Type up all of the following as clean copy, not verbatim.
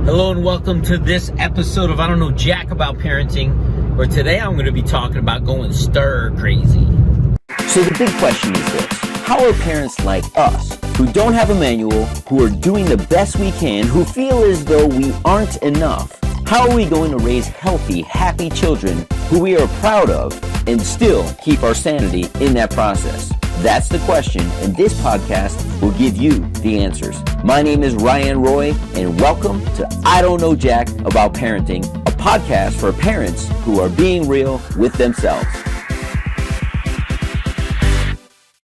Hello and welcome to this episode of I Don't Know Jack About Parenting, where today I'm going to be talking about going stir crazy. So the big question is this: how are parents like us, who don't have a manual, who are doing the best we can, who feel as though we aren't enough, how are we going to raise healthy, happy children who we are proud of and still keep our sanity in that process? That's the question, and this podcast will give you the answers. My name is Ryan Roy, and welcome to I Don't Know Jack About Parenting, a podcast for parents who are being real with themselves.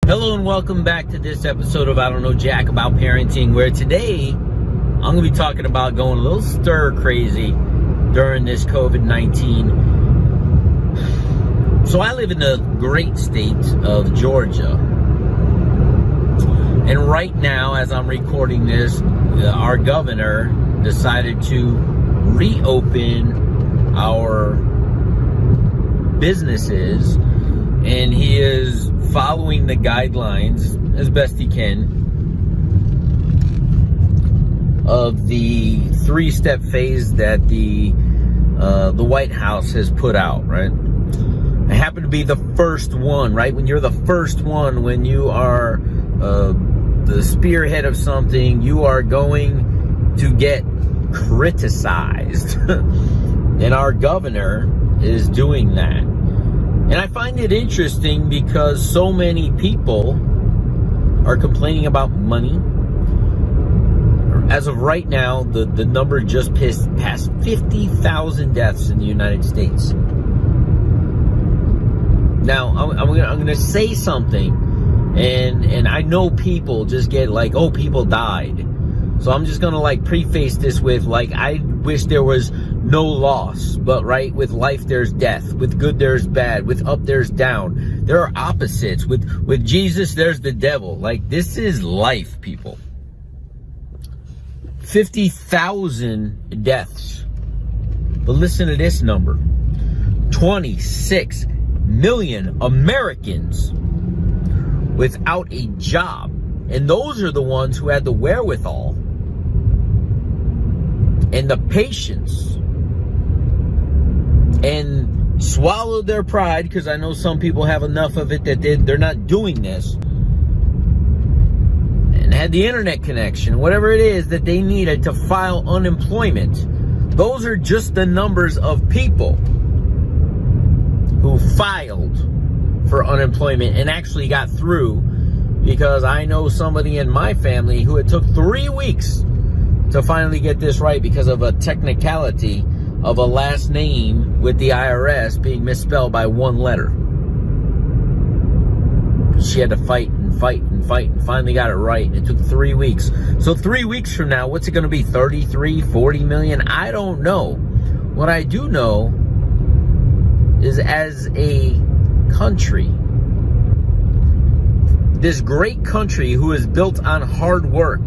Hello and welcome back to this episode of I Don't Know Jack About Parenting, where today I'm going to be talking about going a little stir crazy during this COVID-19. So I live in the great state of Georgia. And right now, as I'm recording this, our governor decided to reopen our businesses. And he is following the guidelines as best he can of the 3-step phase that the White House has put out, right? I happen to be the first one, right? When you're the first one, when you are the spearhead of something, you are going to get criticized. And our governor is doing that. And I find it interesting because so many people are complaining about money. As of right now, the number just passed 50,000 deaths in the United States. Now, I'm gonna say something, and I know people just get like, oh, people died. So I'm just gonna like preface this with like, I wish there was no loss, but right, with life there's death, with good there's bad, with up there's down. There are opposites. With Jesus there's the devil. Like, this is life, people. 50,000 deaths. But listen to this number: 26 million Americans without a job. And those are the ones who had the wherewithal and the patience and swallowed their pride, because I know some people have enough of it that they're not doing this, and had the internet connection, whatever it is that they needed to file unemployment. Those are just the numbers of people who filed for unemployment and actually got through, because I know somebody in my family who it took 3 weeks to finally get this right because of a technicality of a last name with the IRS being misspelled by one letter. She had to fight and finally got it right, and it took 3 weeks. So 3 weeks from now, what's it going to be? 33, 40 million? I don't know. What I do know is, as a country, this great country who is built on hard work,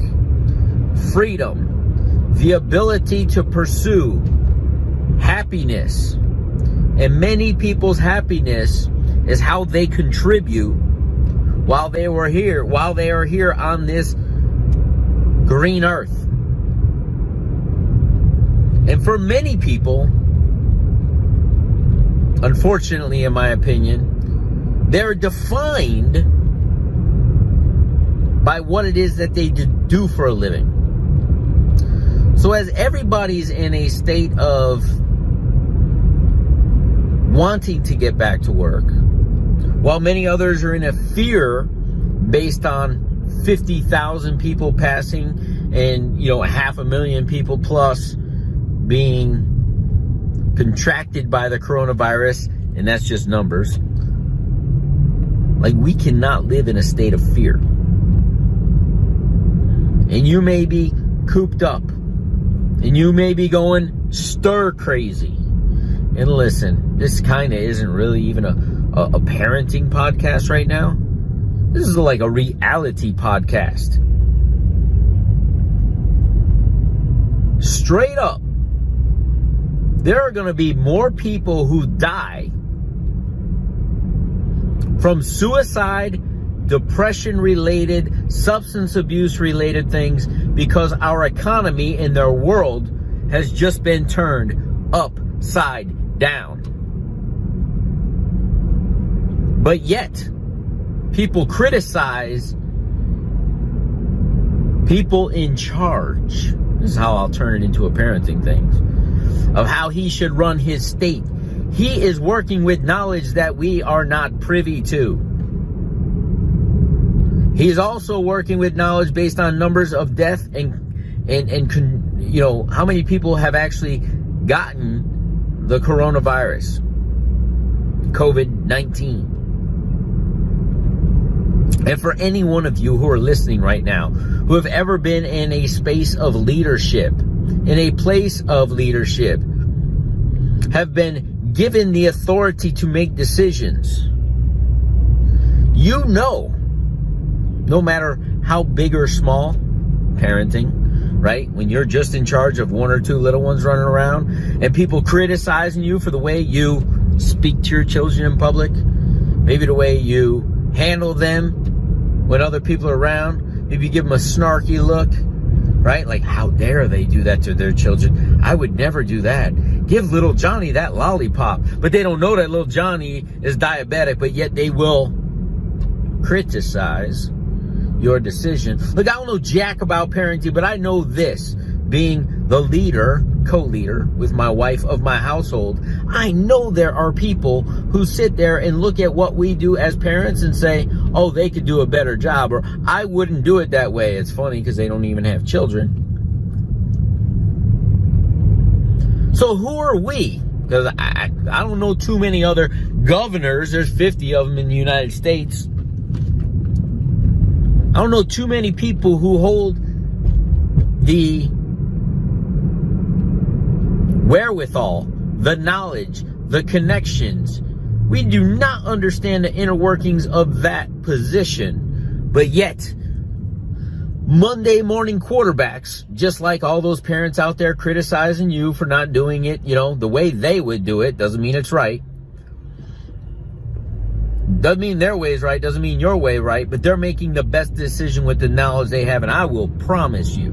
freedom, the ability to pursue happiness, and many people's happiness is how they contribute while they are here on this green earth. And for many people, unfortunately, in my opinion, they're defined by what it is that they do for a living. So as everybody's in a state of wanting to get back to work, while many others are in a fear based on 50,000 people passing and, 500,000 people plus being contracted by the coronavirus, and that's just numbers. Like, we cannot live in a state of fear. And you may be cooped up, and you may be going stir crazy. And listen, this kind of isn't really even a parenting podcast right now. This is like a reality podcast. Straight up, there are going to be more people who die from suicide, depression-related, substance abuse-related things because our economy and their world has just been turned upside down. But yet, people criticize people in charge. This is how I'll turn it into a parenting thing. Of how he should run his state. He is working with knowledge that we are not privy to. He's also working with knowledge based on numbers of death and you know, how many people have actually gotten the coronavirus, COVID-19. And for any one of you who are listening right now, who have ever been in a space of leadership, in a place of leadership, have been given the authority to make decisions, you know, no matter how big or small, parenting, right? When you're just in charge of one or two little ones running around and people criticizing you for the way you speak to your children in public, maybe the way you handle them when other people are around, maybe you give them a snarky look, right? Like, how dare they do that to their children? I would never do that. Give little Johnny that lollipop. But they don't know that little Johnny is diabetic, but yet they will criticize your decision. Look, I don't know jack about parenting, but I know this. Being the leader, co-leader with my wife of my household, I know there are people who sit there and look at what we do as parents and say, oh, they could do a better job, or I wouldn't do it that way. It's funny because they don't even have children. So who are we? Because I don't know too many other governors. There's 50 of them in the United States. I don't know too many people who hold the wherewithal, the knowledge, the connections. We do not understand the inner workings of that position, but yet Monday morning quarterbacks, just like all those parents out there criticizing you for not doing it, you know, the way they would do it, doesn't mean it's right. Doesn't mean their way is right, doesn't mean your way right, but they're making the best decision with the knowledge they have, and I will promise you,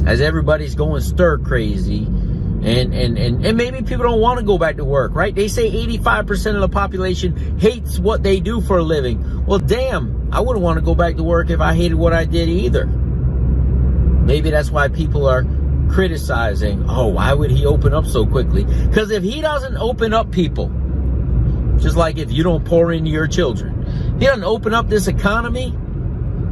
as everybody's going stir crazy, and maybe people don't want to go back to work, right? They say 85% of the population hates what they do for a living. Well, damn, I wouldn't want to go back to work if I hated what I did either. Maybe that's why people are criticizing, oh, why would he open up so quickly? Because if he doesn't open up people, just like if you don't pour into your children, if he doesn't open up this economy,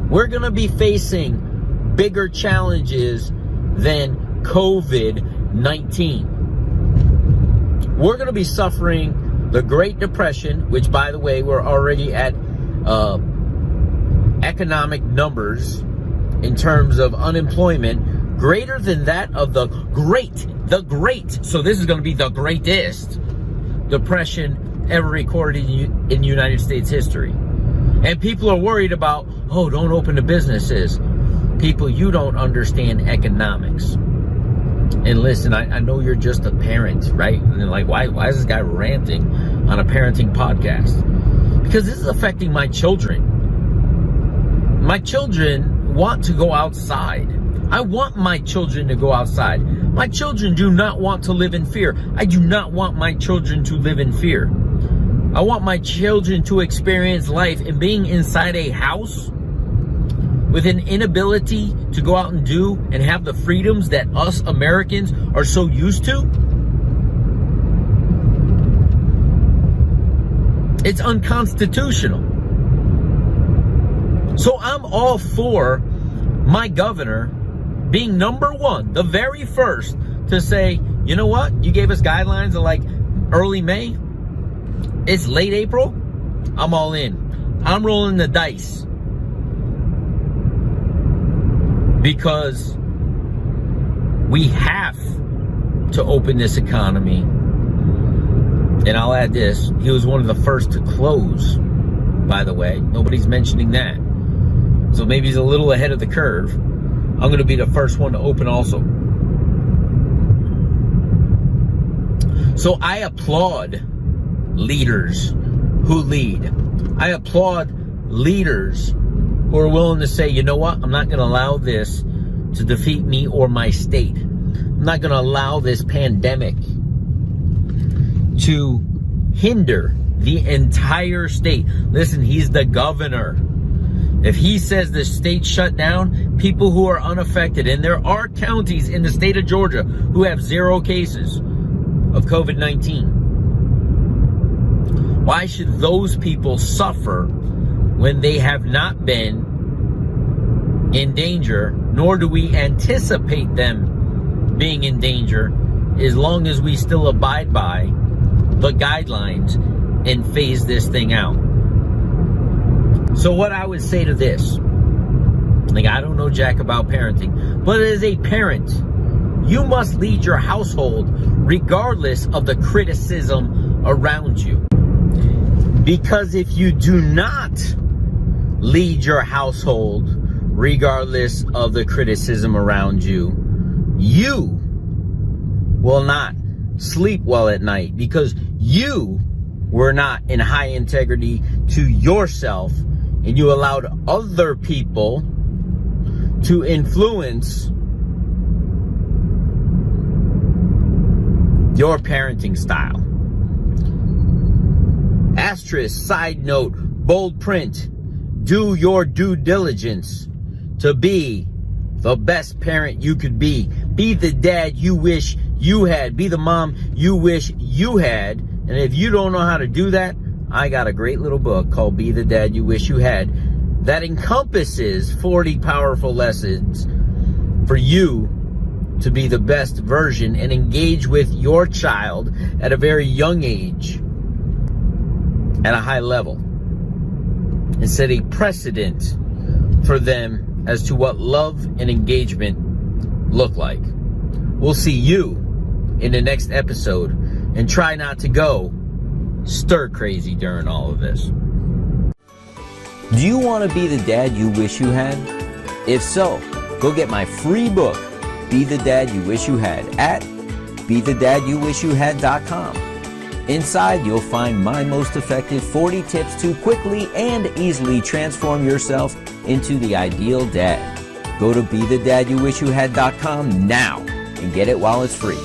we're going to be facing bigger challenges than COVID-19. We're going to be suffering the Great Depression, which, by the way, we're already at economic numbers in terms of unemployment greater than that of the great, so this is going to be the greatest depression ever recorded in the United States history. And people are worried about, oh, don't open the businesses. People, you don't understand economics. And listen, I know you're just a parent, right? And they're like, why is this guy ranting on a parenting podcast? Because this is affecting my children. My children want to go outside. I want my children to go outside. My children do not want to live in fear. I do not want my children to live in fear. I want my children to experience life, and being inside a house with an inability to go out and do and have the freedoms that us Americans are so used to. It's unconstitutional. So I'm all for my governor being number one, the very first to say, you know what? You gave us guidelines of like early May. It's late April. I'm all in. I'm rolling the dice. Because we have to open this economy. And I'll add this. He was one of the first to close, by the way. Nobody's mentioning that. So maybe he's a little ahead of the curve. I'm going to be the first one to open also. So I applaud leaders who lead. I applaud leaders who are willing to say, you know what? I'm not going to allow this to defeat me or my state. I'm not going to allow this pandemic to hinder the entire state. Listen, he's the governor. If he says the state shut down, people who are unaffected, and there are counties in the state of Georgia who have 0 cases of COVID-19. Why should those people suffer when they have not been in danger, nor do we anticipate them being in danger as long as we still abide by the guidelines and phase this thing out? So what I would say to this, like, I don't know jack about parenting, but as a parent, you must lead your household regardless of the criticism around you. Because if you do not lead your household regardless of the criticism around you, you will not sleep well at night because you were not in high integrity to yourself, and you allowed other people to influence your parenting style. Asterisk, side note, bold print, do your due diligence to be the best parent you could be. Be the dad you wish you had. Be the mom you wish you had. And if you don't know how to do that, I got a great little book called Be the Dad You Wish You Had that encompasses 40 powerful lessons for you to be the best version and engage with your child at a very young age at a high level and set a precedent for them as to what love and engagement look like. We'll see you in the next episode, and try not to go stir crazy during all of this. Do you want to be the dad you wish you had? If so, go get my free book, Be the Dad You Wish You Had, at BeTheDadYouWishYouHad.com. Inside, you'll find my most effective 40 tips to quickly and easily transform yourself into the ideal dad. Go to BeTheDadYouWishYouHad.com now and get it while it's free.